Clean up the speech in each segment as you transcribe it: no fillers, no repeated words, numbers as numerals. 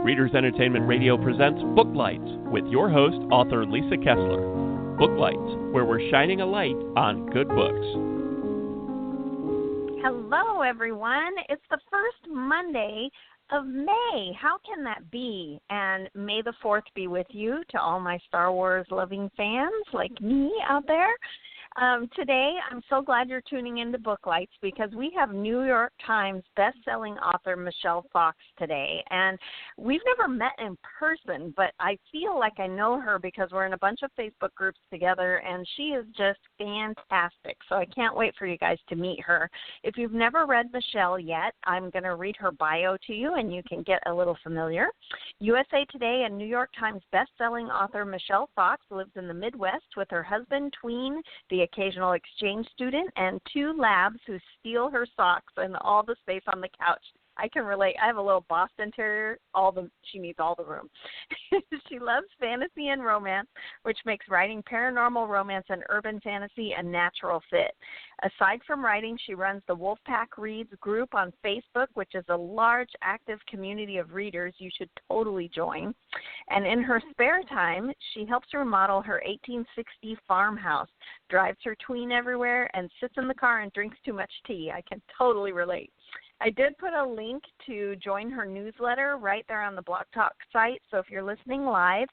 Readers Entertainment Radio presents Booklights with your host, author Lisa Kessler. Booklights, where we're shining a light on good books. Hello, everyone. It's the first Monday of May. How can that be? And May the 4th be with you to all my Star Wars loving fans like me out there. Today, I'm so glad you're tuning into Booklights because we have New York Times best-selling author Michelle Fox today. And we've never met in person, but I feel like I know her because we're in a bunch of Facebook groups together, and she is just fantastic. So I can't wait for you guys to meet her. If you've never read Michelle yet, I'm going to read her bio to you, and you can get a little familiar. USA Today and New York Times best-selling author Michelle Fox lives in the Midwest with her husband, tween, the occasional exchange student, and 2 labs who steal her socks and all the space on the couch. I can relate. I have a little Boston Terrier. She needs all the room. She loves fantasy and romance, which makes writing paranormal romance and urban fantasy a natural fit. Aside from writing, she runs the Wolfpack Reads group on Facebook, which is a large, active community of readers you should totally join. And in her spare time, she helps remodel her 1860 farmhouse, drives her tween everywhere, and sits in the car and drinks too much tea. I can totally relate. I did put a link to join her newsletter right there on the Blog Talk site, so if you're listening live,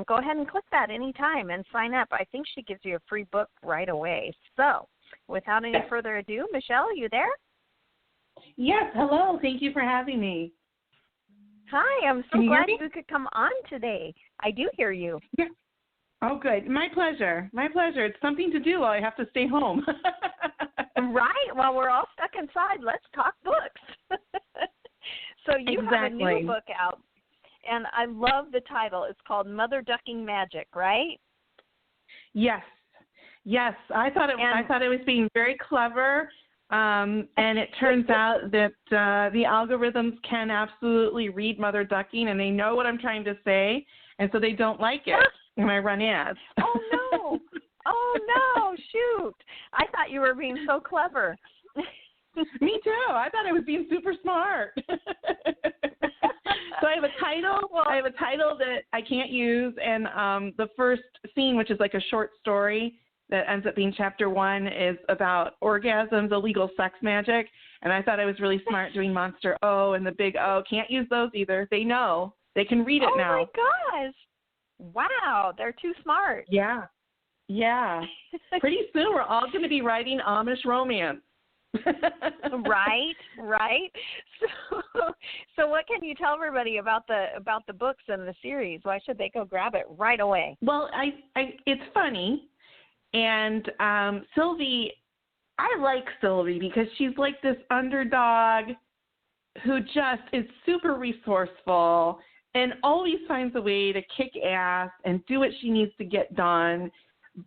go ahead and click that anytime and sign up. I think she gives you a free book right away. So without any further ado, Michelle, are you there? Yes, hello. Thank you for having me. Hi, I'm so glad you could come on today. I do hear you. Yeah. Oh, good. My pleasure. My pleasure. It's something to do while I have to stay home. Right. Well, we're all stuck inside. Let's talk books. So you have a new book out, and I love the title. It's called Mother Ducking Magic, right? Yes. Yes. I thought it was being very clever, and it turns out that the algorithms can absolutely read Mother Ducking, and they know what I'm trying to say, and so they don't like it when I run ads. Oh, no. Oh, no, shoot. I thought you were being so clever. Me too. I thought I was being super smart. So I have a title that I can't use, and the first scene, which is like a short story that ends up being chapter 1, is about orgasms, illegal sex magic, and I thought I was really smart doing Monster O and the big O. Can't use those either. They know. They can read it now. Oh, my gosh. Wow, they're too smart. Yeah. Yeah. Pretty soon we're all going to be writing Amish romance. Right. So what can you tell everybody about the books and the series? Why should they go grab it right away? Well, it's funny, and Sylvie, I like Sylvie because she's like this underdog who just is super resourceful and always finds a way to kick ass and do what she needs to get done.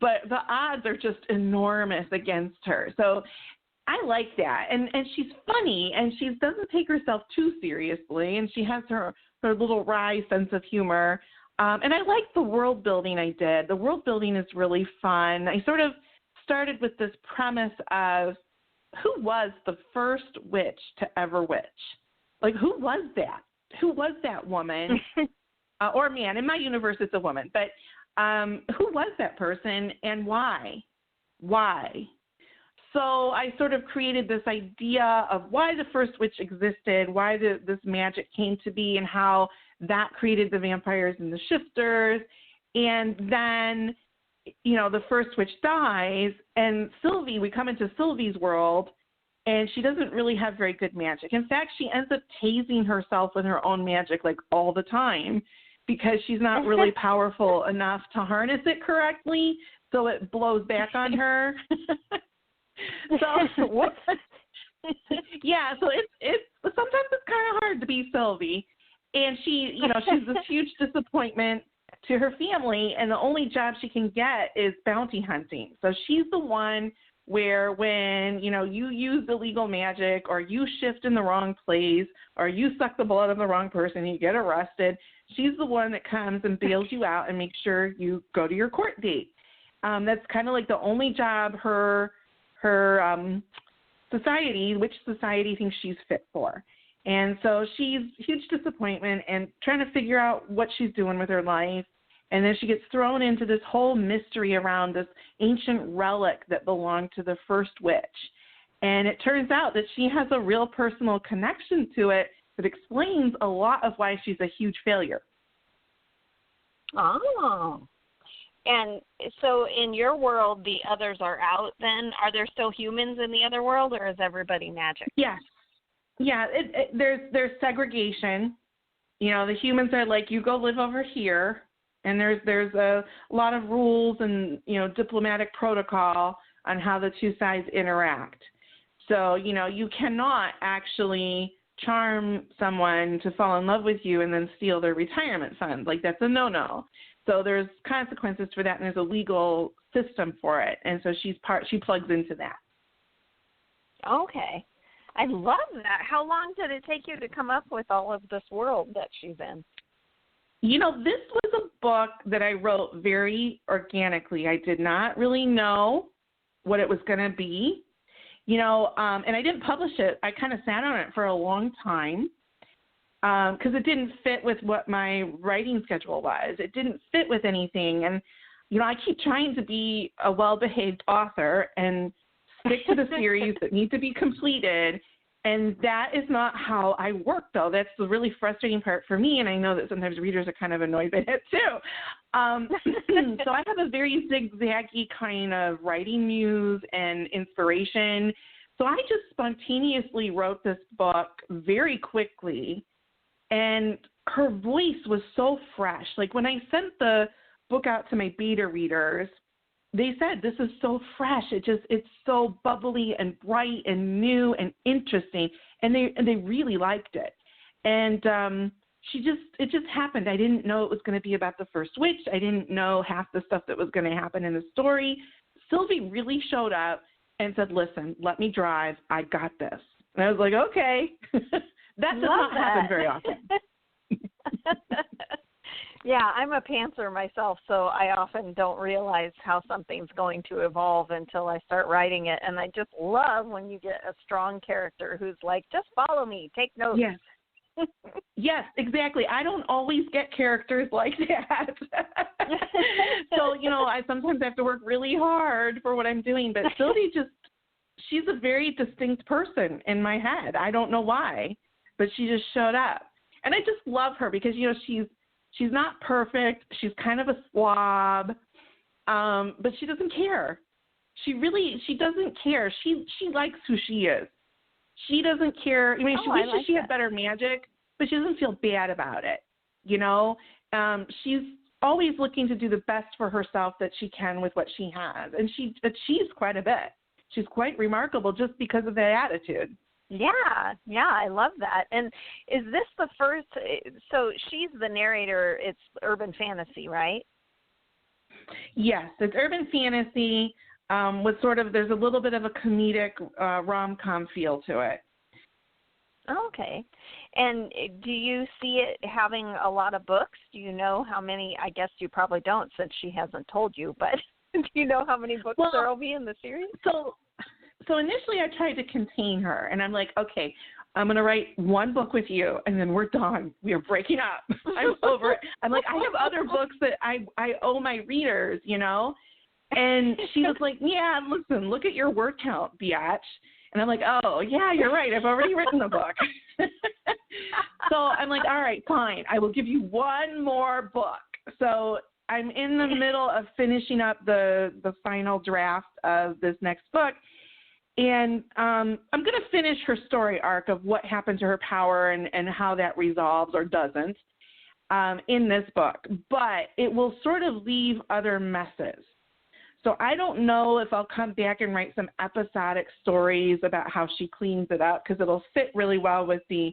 But the odds are just enormous against her. So I like that. And she's funny, and she doesn't take herself too seriously, and she has her little wry sense of humor. And I like the world building I did. The world building is really fun. I sort of started with this premise of who was the first witch to ever witch? Like, who was that? Who was that woman or man? In my universe, it's a woman. But who was that person and why? Why? So I sort of created this idea of why the first witch existed, why this magic came to be, and how that created the vampires and the shifters. And then, the first witch dies, and we come into Sylvie's world, and she doesn't really have very good magic. In fact, she ends up tasing herself with her own magic like all the time, because she's not really powerful enough to harness it correctly, so it blows back on her. So yeah, so it's sometimes it's kind of hard to be Sylvie, and she's this huge disappointment to her family, and the only job she can get is bounty hunting. So she's the one where when, you use illegal magic, or you shift in the wrong place, or you suck the blood of the wrong person, you get arrested, she's the one that comes and bails you out and makes sure you go to your court date. That's kind of like the only job her society, which society thinks she's fit for. And so she's huge disappointment and trying to figure out what she's doing with her life. And then she gets thrown into this whole mystery around this ancient relic that belonged to the first witch. And it turns out that she has a real personal connection to it that explains a lot of why she's a huge failure. Oh. And so in your world, the others are out then? Are there still humans in the other world, or is everybody magic? Yes. Yeah, there's segregation. You know, the humans are like, you go live over here, and there's a lot of rules and, you know, diplomatic protocol on how the two sides interact. So, you know, you cannot actually charm someone to fall in love with you and then steal their retirement fund. Like, that's a no-no. So there's consequences for that, and there's a legal system for it. And so she plugs into that. Okay. I love that. How long did it take you to come up with all of this world that she's in? You know, this was a book that I wrote very organically. I did not really know what it was going to be, you know, and I didn't publish it. I kind of sat on it for a long time because it didn't fit with what my writing schedule was. It didn't fit with anything. And, you know, I keep trying to be a well-behaved author and stick to the series that need to be completed. And that is not how I work, though. That's the really frustrating part for me, and I know that sometimes readers are kind of annoyed by it, too. So I have a very zigzaggy kind of writing muse and inspiration. So I just spontaneously wrote this book very quickly, and her voice was so fresh. Like, when I sent the book out to my beta readers, they said, this is so fresh. It's so bubbly and bright and new and interesting. And they really liked it. And it just happened. I didn't know it was going to be about the first witch. I didn't know half the stuff that was going to happen in the story. Sylvie really showed up and said, listen, let me drive. I got this. And I was like, okay. That does not happen very often. Yeah, I'm a pantser myself, so I often don't realize how something's going to evolve until I start writing it. And I just love when you get a strong character who's like, just follow me, take notes. Yes. Yes, exactly. I don't always get characters like that. So, you know, I sometimes have to work really hard for what I'm doing. But Sylvie she's a very distinct person in my head. I don't know why, but she just showed up. And I just love her because, you know, she's not perfect. She's kind of a slob, but she doesn't care. She doesn't care. She likes who she is. She doesn't care. I mean, she wishes she had better magic, but she doesn't feel bad about it. You know, she's always looking to do the best for herself that she can with what she has, and she achieves quite a bit. She's quite remarkable just because of that attitude. Yeah, I love that. And is this the first, so she's the narrator, it's urban fantasy, right? Yes, it's urban fantasy with sort of, there's a little bit of a comedic rom-com feel to it. Okay. And do you see it having a lot of books? Do you know how many? I guess you probably don't since she hasn't told you, but do you know how many books there will be in the series? So initially I tried to contain her, and I'm like, okay, I'm going to write one book with you, and then we're done. We are breaking up. I'm over it. I'm like, I have other books that I owe my readers, you know? And she was like, yeah, listen, look at your word count, biatch. And I'm like, oh, yeah, you're right. I've already written a book. So I'm like, all right, fine. I will give you one more book. So I'm in the middle of finishing up the final draft of this next book. And I'm going to finish her story arc of what happened to her power and how that resolves or doesn't in this book. But it will sort of leave other messes. So I don't know if I'll come back and write some episodic stories about how she cleans it up, because it'll fit really well with the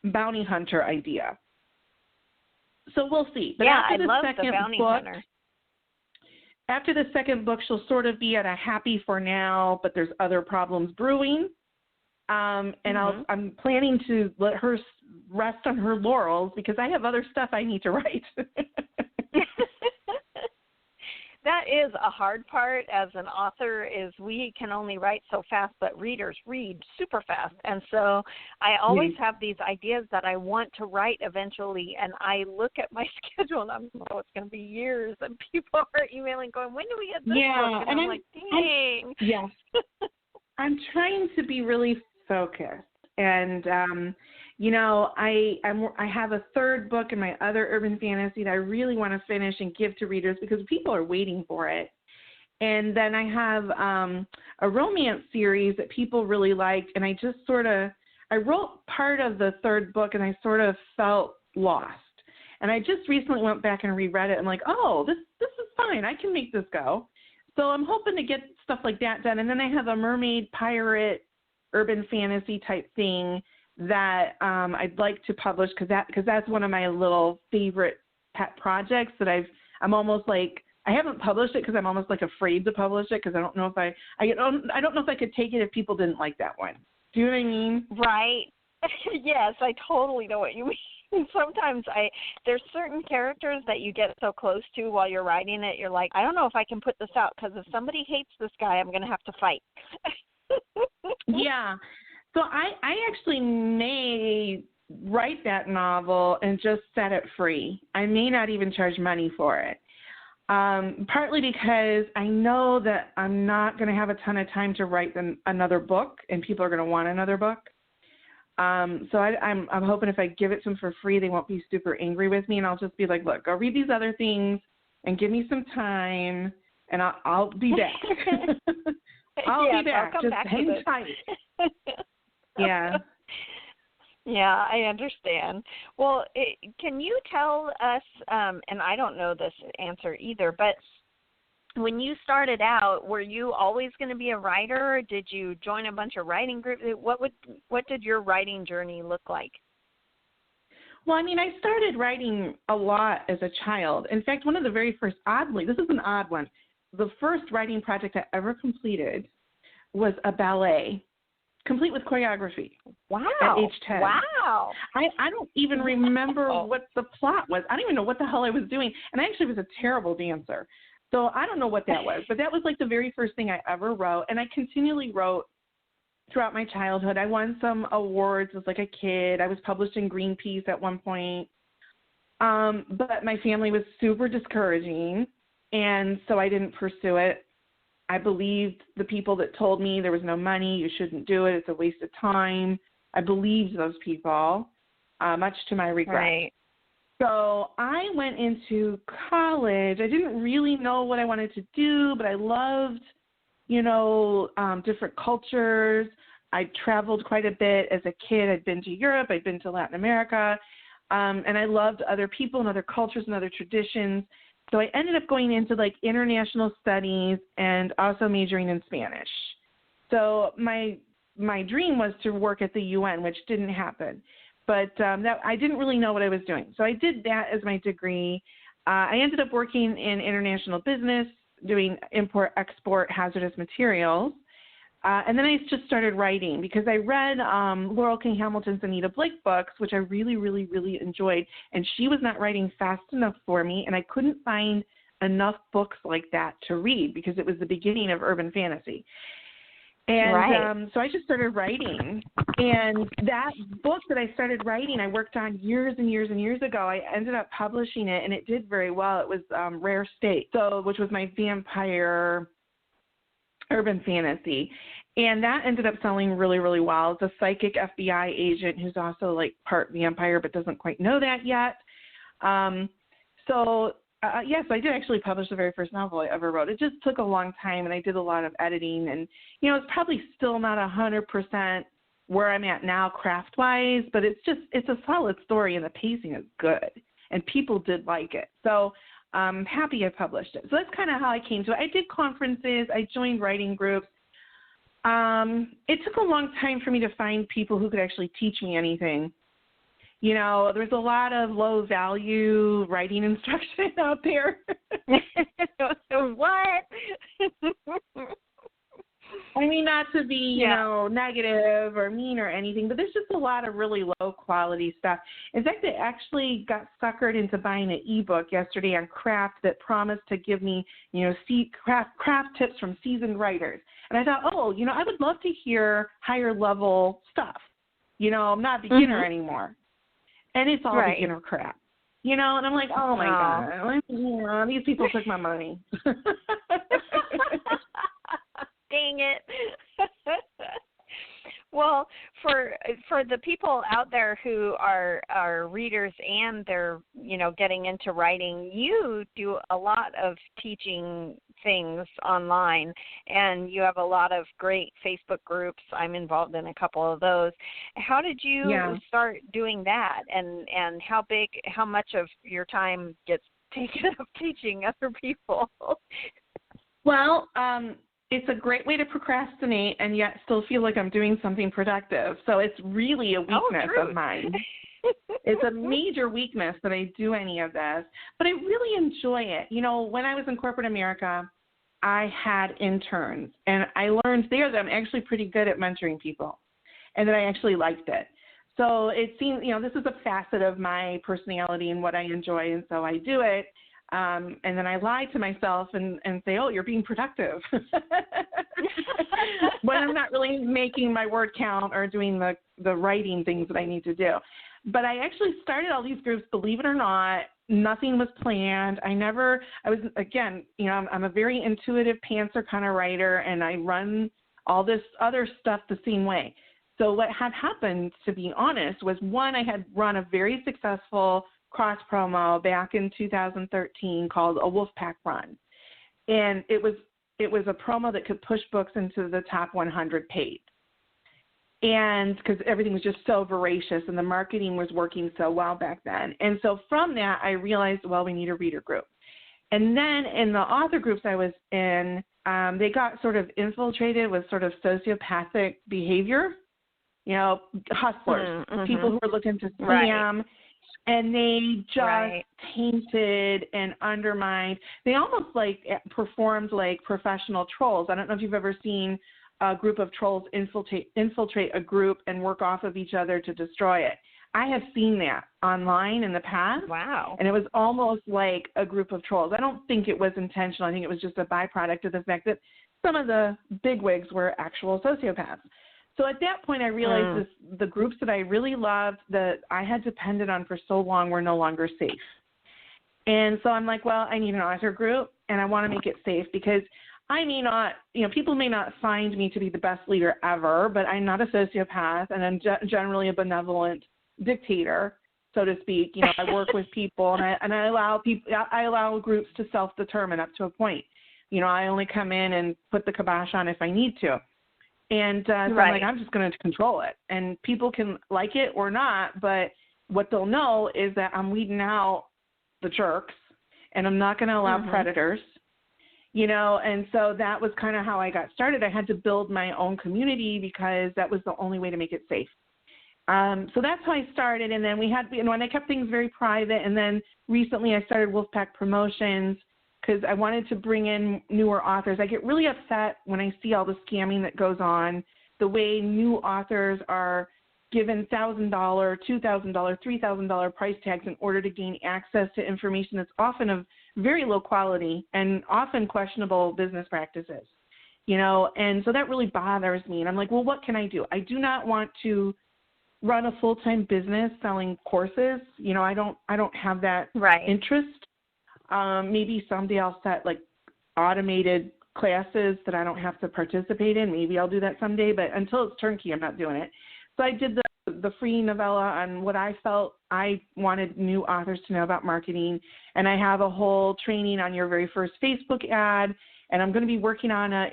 bounty hunter idea. So we'll see. But yeah, after I love second the bounty book, hunter. After the second book, she'll sort of be at a happy for now, but there's other problems brewing. And I'm planning to let her rest on her laurels because I have other stuff I need to write. that is a hard part as an author is we can only write so fast, but readers read super fast. And so I always have these ideas that I want to write eventually, and I look at my schedule and I'm like, oh, it's going to be years, and people are emailing going, when do we get this book? And I'm like, dang. Yes. I'm trying to be really focused. And, I have a third book in my other urban fantasy that I really want to finish and give to readers because people are waiting for it. And then I have a romance series that people really liked, and I just I wrote part of the third book, and I sort of felt lost. And I just recently went back and reread it. I'm like, oh, this is fine. I can make this go. So I'm hoping to get stuff like that done. And then I have a mermaid pirate urban fantasy type thing that I'd like to publish because that's one of my little favorite pet projects that I'm almost like I haven't published it because I'm almost like afraid to publish it because I don't know if I don't know if I could take it if people didn't like that one. Do you know what I mean? Right. Yes, I totally know what you mean. Sometimes there's certain characters that you get so close to while you're writing it, you're like, I don't know if I can put this out because if somebody hates this guy, I'm going to have to fight. Yeah. So I actually may write that novel and just set it free. I may not even charge money for it. Partly because I know that I'm not going to have a ton of time to write another book, and people are going to want another book. So I'm hoping if I give it to them for free, they won't be super angry with me, and I'll just be like, look, go read these other things and give me some time, and I'll be back. I'll be back. Just hang tight. Yeah. Yeah, I understand. Well, can you tell us, and I don't know this answer either, but when you started out, were you always going to be a writer? Did you join a bunch of writing groups? What did your writing journey look like? Well, I mean, I started writing a lot as a child. In fact, one of the very first, oddly, this is an odd one, the first writing project I ever completed was a ballet, complete with choreography. Wow. At age 10. Wow. I don't even remember what the plot was. I don't even know what the hell I was doing. And I actually was a terrible dancer. So I don't know what that was. But that was like the very first thing I ever wrote. And I continually wrote throughout my childhood. I won some awards as like a kid. I was published in Greenpeace at one point. But my family was super discouraging. And so I didn't pursue it. I believed the people that told me there was no money, you shouldn't do it, it's a waste of time. I believed those people, much to my regret. Right. So I went into college. I didn't really know what I wanted to do, but I loved, different cultures. I traveled quite a bit as a kid. I'd been to Europe, I'd been to Latin America, and I loved other people and other cultures and other traditions. So I ended up going into like international studies and also majoring in Spanish. So my dream was to work at the UN, which didn't happen. But that I didn't really know what I was doing. So I did that as my degree. I ended up working in international business, doing import-export hazardous materials. And then I just started writing because I read Laurel King Hamilton's Anita Blake books, which I really, really, really enjoyed. And she was not writing fast enough for me, and I couldn't find enough books like that to read because it was the beginning of urban fantasy. And so I just started writing. And that book that I started writing, I worked on years and years and years ago. I ended up publishing it, and it did very well. It was Rare State, which was my vampire urban fantasy. And that ended up selling really, really well. It's a psychic FBI agent who's also like part vampire but doesn't quite know that yet. Yes, I did actually publish the very first novel I ever wrote. It just took a long time, and I did a lot of editing. And, it's probably still not 100% where I'm at now craft-wise, but it's a solid story, and the pacing is good, and people did like it. So I'm happy I published it. So that's kind of how I came to it. I did conferences. I joined writing groups. It took a long time for me to find people who could actually teach me anything. There's a lot of low-value writing instruction out there. What? I mean, not to be, you know, negative or mean or anything, but there's just a lot of really low quality stuff. In fact, I actually got suckered into buying an ebook yesterday on craft that promised to give me, you know, craft tips from seasoned writers. And I thought, oh, you know, I would love to hear higher level stuff. You know, I'm not beginner anymore. And it's all beginner crap. You know, and I'm like, oh my God, you know, these people took my money. Dang it. Well, for the people out there who are readers and they're, you know, getting into writing, you do a lot of teaching things online, and you have a lot of great Facebook groups. I'm involved in a couple of those. How did you start doing that, and how much of your time gets taken up teaching other people? Well, it's a great way to procrastinate and yet still feel like I'm doing something productive. So it's really a weakness of mine. It's a major weakness that I do any of this, but I really enjoy it. You know, when I was in corporate America, I had interns, and I learned there that I'm actually pretty good at mentoring people, and that I actually liked it. So it seems, you know, this is a facet of my personality and what I enjoy, and so I do it. And then I lie to myself and say, oh, you're being productive, when I'm not really making my word count or doing the writing things that I need to do. But I actually started all these groups, believe it or not. Nothing was planned. Again, you know, I'm a very intuitive pantser kind of writer, and I run all this other stuff the same way. So what had happened, to be honest, was one, I had run a very successful cross promo back in 2013 called a Wolfpack Run. And it was a promo that could push books into the top 100 paid. And because everything was just so voracious and the marketing was working so well back then. And so from that, I realized, well, we need a reader group. And then in the author groups I was in, they got sort of infiltrated with sort of sociopathic behavior, you know, hustlers, people who were looking to scam. And they just tainted and undermined. They almost like performed like professional trolls. I don't know if you've ever seen a group of trolls infiltrate a group and work off of each other to destroy it. I have seen that online in the past. Wow. And it was almost like a group of trolls. I don't think it was intentional. I think it was just a byproduct of the fact that some of the bigwigs were actual sociopaths. So at that point, I realized the groups that I really loved, that I had depended on for so long, were no longer safe. And so I'm like, well, I need an author group, and I want to make it safe, because I may not, you know, people may not find me to be the best leader ever, but I'm not a sociopath, and I'm generally a benevolent dictator, so to speak. You know, I work with people, and I allow groups to self-determine up to a point. You know, I only come in and put the kibosh on if I need to. And so I'm like, I'm just going to control it. And people can like it or not, but what they'll know is that I'm weeding out the jerks, and I'm not going to allow predators, you know. And so that was kind of how I got started. I had to build my own community because that was the only way to make it safe. So that's how I started. And then and I kept things very private. And then recently I started Wolfpack Promotions, because I wanted to bring in newer authors. I get really upset when I see all the scamming that goes on, the way new authors are given $1,000, $2,000, $3,000 price tags in order to gain access to information that's often of very low quality and often questionable business practices, you know. And so that really bothers me. And I'm like, well, what can I do? I do not want to run a full-time business selling courses. You know, I don't have that interest. Maybe someday I'll set like automated classes that I don't have to participate in. Maybe I'll do that someday, but until it's turnkey, I'm not doing it. So I did the free novella on what I felt I wanted new authors to know about marketing. And I have a whole training on your very first Facebook ad. And I'm going to be working on a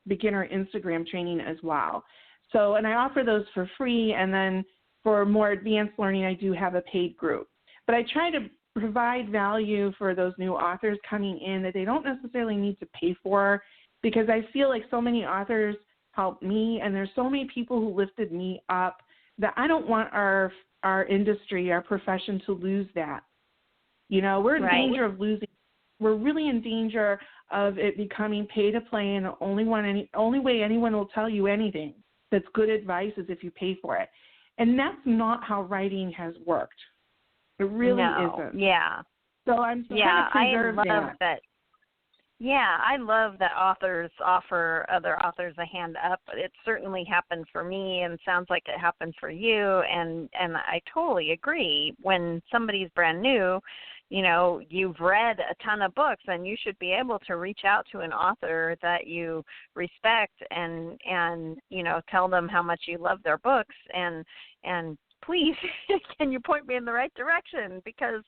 beginner Instagram training as well. So, and I offer those for free. And then for more advanced learning, I do have a paid group. But I try to provide value for those new authors coming in that they don't necessarily need to pay for, because I feel like so many authors helped me, and there's so many people who lifted me up, that I don't want our industry, our profession, to lose that. You know, we're in danger of losing we're really in danger of it becoming pay to play, and the only way anyone will tell you anything that's good advice is if you pay for it. And that's not how writing has worked. It really isn't. Yeah. So I'm trying to preserve that. Yeah, I love that authors offer other authors a hand up. It certainly happened for me, and sounds like it happened for you. And I totally agree. When somebody's brand new, you know, you've read a ton of books, and you should be able to reach out to an author that you respect and you know, tell them how much you love their books, and please, can you point me in the right direction, because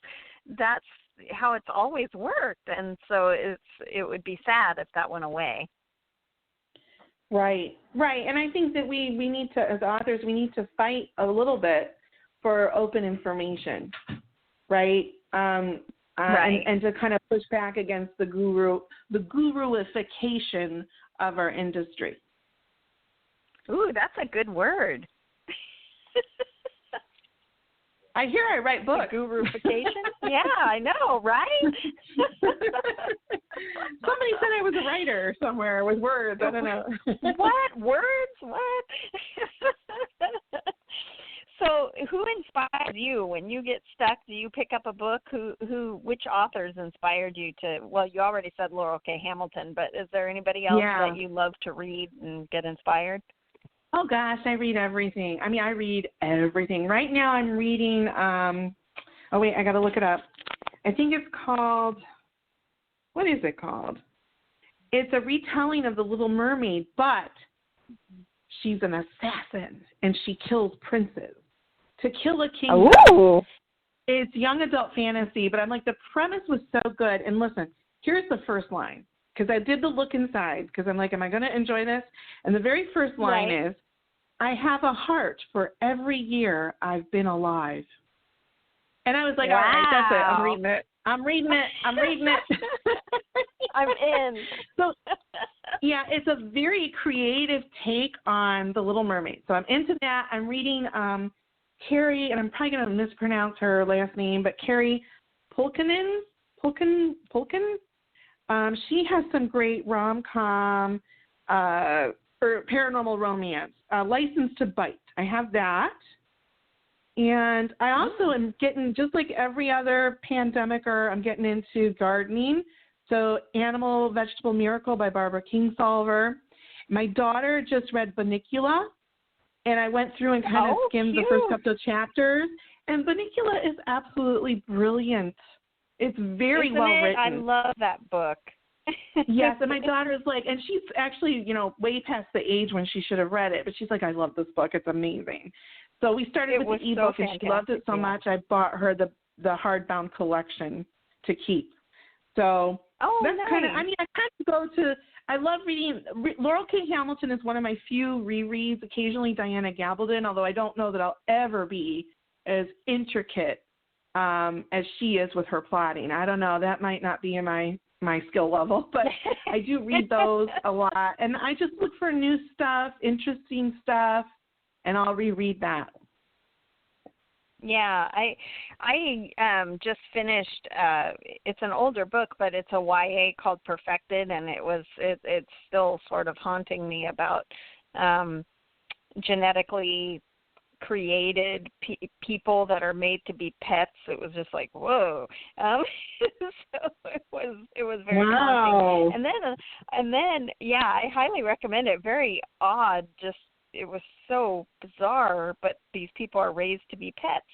that's how it's always worked, and so it would be sad if that went away. Right. And I think that we need to, as authors, we need to fight a little bit for open information, right? Right. And to kind of push back against the guruification of our industry. Ooh, that's a good word. I hear I write books. Guruification? Yeah, I know, right? Somebody said I was a writer somewhere with words. I don't know. What? Words? What? So who inspired you? When you get stuck, do you pick up a book? Which authors inspired you to, well, you already said Laurel K. Hamilton, but is there anybody else that you love to read and get inspired? Oh, gosh, I read everything. I mean, I read everything. Right now I'm reading, I got to look it up. I think it's called, what is it called? It's a retelling of The Little Mermaid, but she's an assassin, and she kills princes. To Kill a King. Ooh. It's young adult fantasy, but I'm like, the premise was so good. And listen, here's the first line, because I did the look inside, because I'm like, am I going to enjoy this? And the very first line is, I have a heart for every year I've been alive. And I was like, all right, that's it. I'm reading it. I'm in. So, yeah, it's a very creative take on The Little Mermaid. So I'm into that. I'm reading Carrie, and I'm probably going to mispronounce her last name, but Carrie Pulkin. She has some great rom-com or paranormal romance. License to Bite. I have that. And I also am getting, just like every other pandemicer, I'm getting into gardening. So Animal Vegetable Miracle by Barbara Kingsolver. My daughter just read Bunnicula, and I went through and kind of skimmed the first couple of chapters. And Bunnicula is absolutely brilliant. It's very well written. I love that book. Yes, and my daughter's like, and she's actually, you know, way past the age when she should have read it, but she's like, I love this book. It's amazing. So we started with the ebook, and she loved it so much, I bought her the hardbound collection to keep. So that's kind of, I mean, I kind of go to, I love reading, Laurel K. Hamilton is one of my few rereads, occasionally Diana Gabaldon, although I don't know that I'll ever be as intricate as she is with her plotting. I don't know, that might not be in my skill level, but I do read those a lot. And I just look for new stuff, interesting stuff, and I'll reread that. Yeah, I just finished. It's an older book, but it's a YA called Perfected, and it's still sort of haunting me about genetically created people that are made to be pets. It was just like, whoa. So it was very haunting. And then yeah, I highly recommend it. Very odd, just it was so bizarre, but these people are raised to be pets.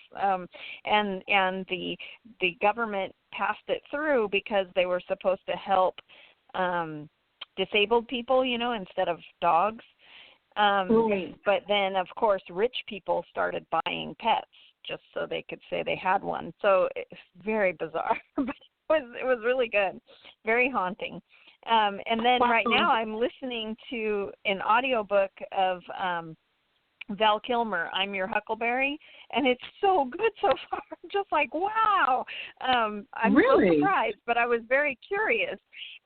And the government passed it through because they were supposed to help disabled people, you know, instead of dogs. But then, of course, rich people started buying pets just so they could say they had one. So it's very bizarre, but it was really good, very haunting. And then right now I'm listening to an audiobook of Val Kilmer, I'm Your Huckleberry, and it's so good so far. I'm just like, wow. I'm so surprised, but I was very curious,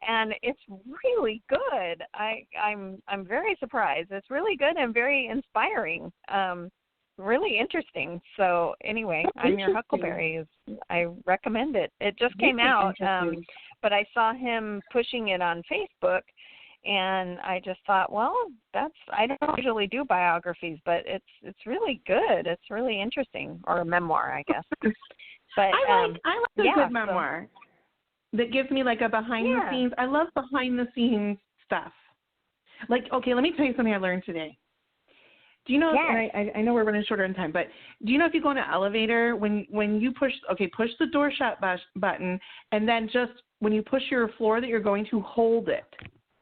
and it's really good. I'm very surprised. It's really good and very inspiring. Really interesting. So anyway, I'm Your Huckleberry. I recommend it. It just came out but I saw him pushing it on Facebook, and I just thought, well, I don't usually do biographies, but it's really good. It's really interesting, or a memoir, I guess. But I like a good memoir that gives me like a behind the scenes. I love behind the scenes stuff. Like, okay, let me tell you something I learned today. Do you know, and I know we're running shorter on time, but do you know if you go in an elevator, when you push the door shut button, and then just when you push your floor that you're going to, hold it,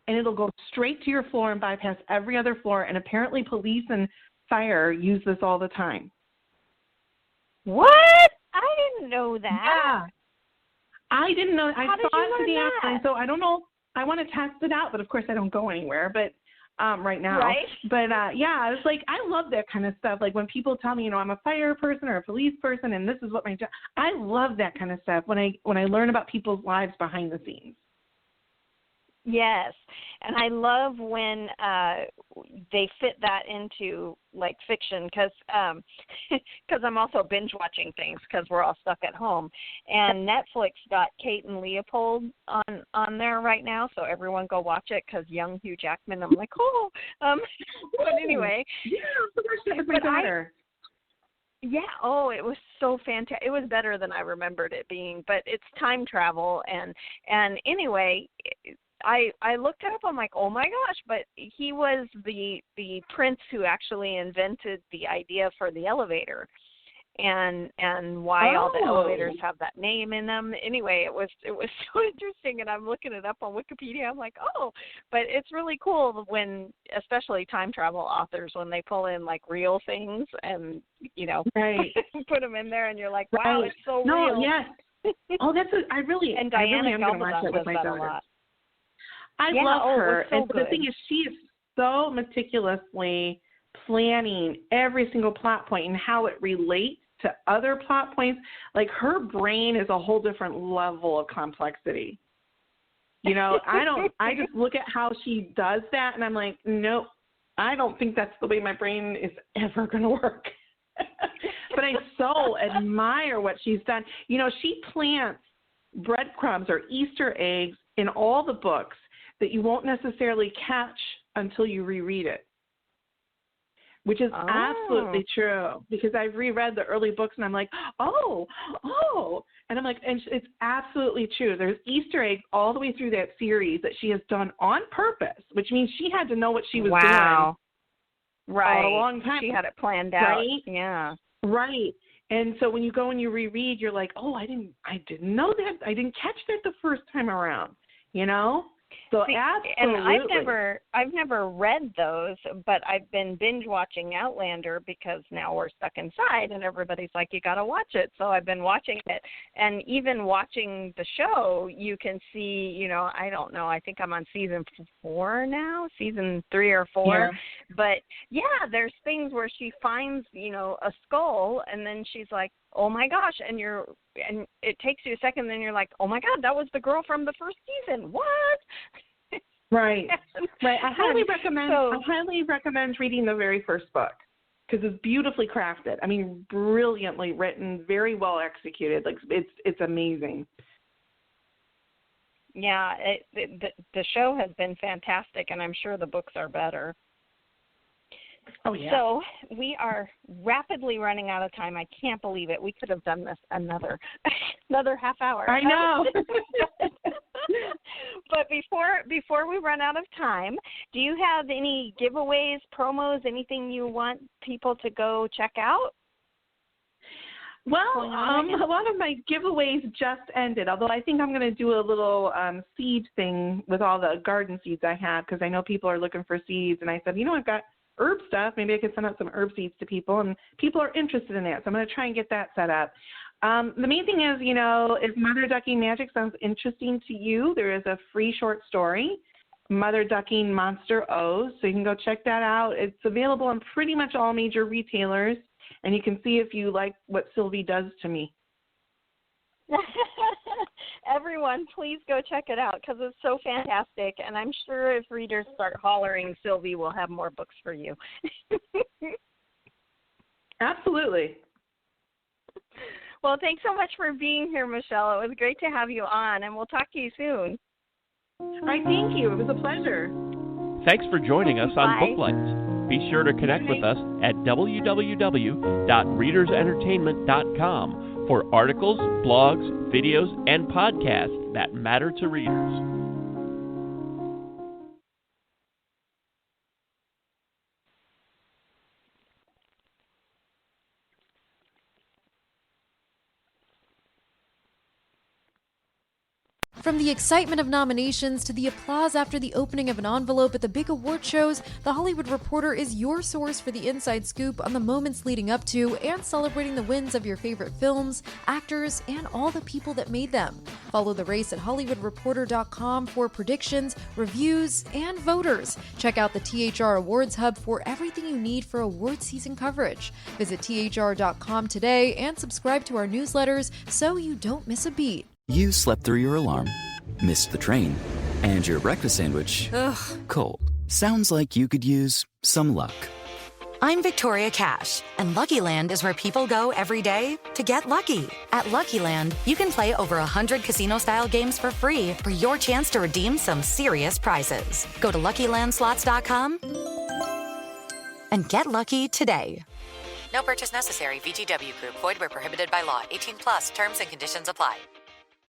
and it'll go straight to your floor and bypass every other floor, and apparently police and fire use this all the time. What? I didn't know that. Yeah. I didn't know. I saw it today, that? so I don't know. I want to test it out, but of course I don't go anywhere. But right now. Right. But yeah, I was like, I love that kind of stuff. Like when people tell me, I'm a fire person or a police person, and this is what my job. I love that kind of stuff when I learn about people's lives behind the scenes. Yes, and I love when they fit that into like fiction because I'm also binge watching things because we're all stuck at home, and Netflix got Kate and Leopold on there right now, so everyone go watch it because young Hugh Jackman. I'm like, but anyway, yeah, that was my daughter. Yeah, it was so fantastic. It was better than I remembered it being, but it's time travel, and anyway. I looked it up. I'm like, oh my gosh! But he was the prince who actually invented the idea for the elevator, and why all the elevators have that name in them. Anyway, it was so interesting, and I'm looking it up on Wikipedia. I'm like, but it's really cool when, especially time travel authors, when they pull in like real things and right. put them in there, and you're like, wow, it's so real. Yes. I really am going to watch it with my daughter. I love her, so and good. The thing is, she is so meticulously planning every single plot point and how it relates to other plot points. Like her brain is a whole different level of complexity. I just look at how she does that, and I'm like, nope, I don't think that's the way my brain is ever going to work. But I so admire what she's done. She plants breadcrumbs or Easter eggs in all the books that you won't necessarily catch until you reread it, which is absolutely true, because I've reread the early books and I'm like, and I'm like, and it's absolutely true. There's Easter eggs all the way through that series that she has done on purpose, which means she had to know what she was doing. Right. A long time. She had it planned out. Right? Yeah. Right. And so when you go and you reread, you're like, I didn't know that. I didn't catch that the first time around, So absolutely. And I've never read those, but I've been binge watching Outlander because now we're stuck inside and everybody's like, you got to watch it. So I've been watching it, and even watching the show, you can see, I don't know, I think I'm on season 4 now, season 3 or 4. Yeah. But yeah, there's things where she finds, a skull, and then she's like, oh my gosh, and it takes you a second, then you're like, oh my God, that was the girl from the first season. What? Right. Right. I highly recommend reading the very first book because it's beautifully crafted. I mean, brilliantly written, very well executed. Like it's amazing. Yeah, the show has been fantastic, and I'm sure the books are better. Oh, yeah. So we are rapidly running out of time. I can't believe it. We could have done this another half hour. I know. But before we run out of time, do you have any giveaways, promos, anything you want people to go check out? Well, a lot of my giveaways just ended, although I think I'm going to do a little seed thing with all the garden seeds I have, because I know people are looking for seeds, and I said, I've got herb stuff. Maybe I could send out some herb seeds to people, and people are interested in that, so I'm going to try and get that set up. The main thing is, if Mother Ducking Magic sounds interesting to you, there is a free short story, Mother Ducking Monster O's, so you can go check that out. It's available on pretty much all major retailers, and you can see if you like what Sylvie does to me. Everyone, please go check it out because it's so fantastic, and I'm sure if readers start hollering, Sylvie will have more books for you. Absolutely. Well, thanks so much for being here, Michelle. It was great to have you on, and we'll talk to you soon. All right, thank you. It was a pleasure. Thanks for joining us on Bye. Booklights. Be sure to connect with us at www.readersentertainment.com for articles, blogs, videos, and podcasts that matter to readers. From the excitement of nominations to the applause after the opening of an envelope at the big award shows, The Hollywood Reporter is your source for the inside scoop on the moments leading up to and celebrating the wins of your favorite films, actors, and all the people that made them. Follow the race at HollywoodReporter.com for predictions, reviews, and voters. Check out the THR Awards Hub for everything you need for award season coverage. Visit THR.com today and subscribe to our newsletters so you don't miss a beat. You slept through your alarm, missed the train, and your breakfast sandwich, cold. Sounds like you could use some luck. I'm Victoria Cash, and Lucky Land is where people go every day to get lucky. At Lucky Land, you can play over 100 casino-style games for free for your chance to redeem some serious prizes. Go to LuckyLandSlots.com and get lucky today. No purchase necessary. VGW Group. Void where prohibited by law. 18+. Terms and conditions apply.